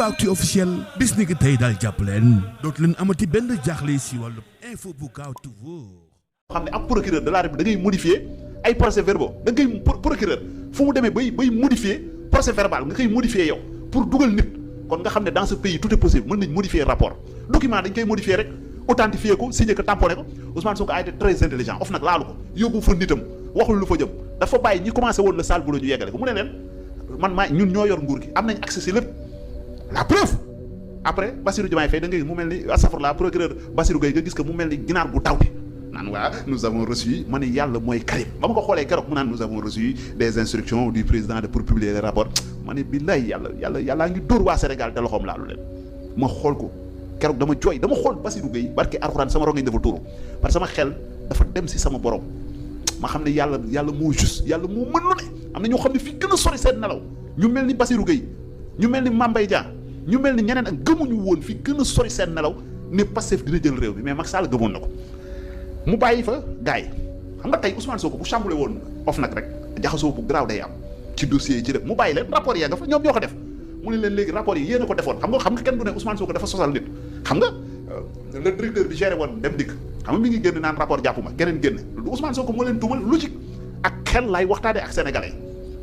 Daboactu officiel bis ni ki tey daal jàpp leen dootu leen amati benn jaaxle si wàllu info bu gaaw te wóor. xam ne ab procureur de la République da ngay modifier ay procès verbaux da ngay procureur fu mu demee bay modifier procès verbal nga koy modifier yow pour dugal nit kon nga xam ne dans ce pays tout est possible mën nañ modifier rapport document dañ koy modifier rek authentifier ko signer ko tamponné ko Ousmane Sonko a été très intelligent of nag laalu ko yóbbu fa nitam waxul lu fa jëm dafa bàyyi ñi commencé woon le sale boulot ñu yeggale ko mu ne leen man maa ñun ñoo yor nguur gi am nañ accès si lépp la preuve après Bassirou Diomaye Faye da ngay mu mel ni astafurlah procureur Bassirou Gueye nga gis que mu mel ni ginaar bu tawte naan waa nous avons reçu ma ne yàlla mooy Karim ba ma ko xoolee keroog mu naan nous avons reçu des instructions du président de pour publier les rapports ma ne billaay yàllaa ngi dóor waa Sénégal te loxoom laalu leen ma xool ko keroog dama jooy dama xool Bassirou Gueye barke Alxuraan sama rongañ dafa tuuru parce que sama xel dafa dem si sama borom ma xam ne yàlla moo juste yàlla moo mën lu ne am na ñoo xam ne fi gën a sori seen nelaw ñu mel ni Bassirou Gueye ñu mel ni Mame Mbaye Niang ñu mel ni ñeneen ak gëmuñu woon fi gën a sori seen nelaw ne Pastef dina jël réew bi mais Macky Sall gëmoon na ko mu bàyyi fa gars yi xam nga tey Ousmane Sonko bu chamboulé woon OFNAC rek jaxasoo bu garaaw day am ci dossier yi ci def mu bàyyi leen rapport yi nga fa ñoom ñoo ko def mu ne leen léegi rapport yi yéen a ko defoon xam nga kenn du ne Ousmane Sonko dafa sosal nit xam nga le directeur bi géré woon dem dikk xam nga mi ngi génn naan rapport jàppuma keneen génn lu Ousmane Sonko moo leen tuumal logique ak xel laay waxtaanee ak sénégalais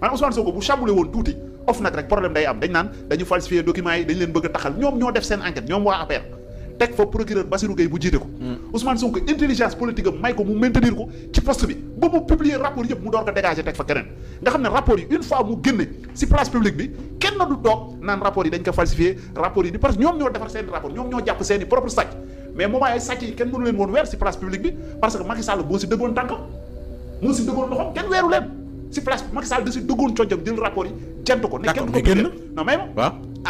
maanaam Ousmane Sonko bu chamboulé woon tuuti OFNAC rek problème day am dañ naan dañu falsifier documents yi dañ leen bëgg a taxal ñoom ñoo def seen enquête ñoom waa APR teg fa procureur Bassirou Gueye bu jiite ko Ousmane Sonko intelligence politique am may ko mu maintenir ko ci poste bi ba mu publier rapport yëpp mu door ko dégager teg fa keneen nga xam ne rapport yi une fois mu génne si place publique bi kenn na du toog naan rapport yi dañ ko falsifier rapport yi di parce que ñoom ñoo defar seeni rapport ñoom ñoo jàpp seeni propre sàcc mais moment ay sàcc yi kenn mënu leen woon weer si place publique bi parce que Macky Sall boo si dëggoon tànkam moo si dëggoon loxoom kenn weeru leen si place Macky Sall da si dëggoon coñjam jël rapport yi jent ko ne kenn du ko génn non mais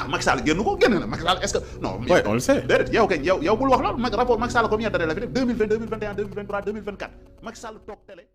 Macky Sall génn ko génn na Macky Sall est-ce que non ouais on le sait déedéet yow kañ yow bul wax loolu rapport Macky Sall combien d'années la fi def 2020 2021 2023 2024 Macky Sall toog télé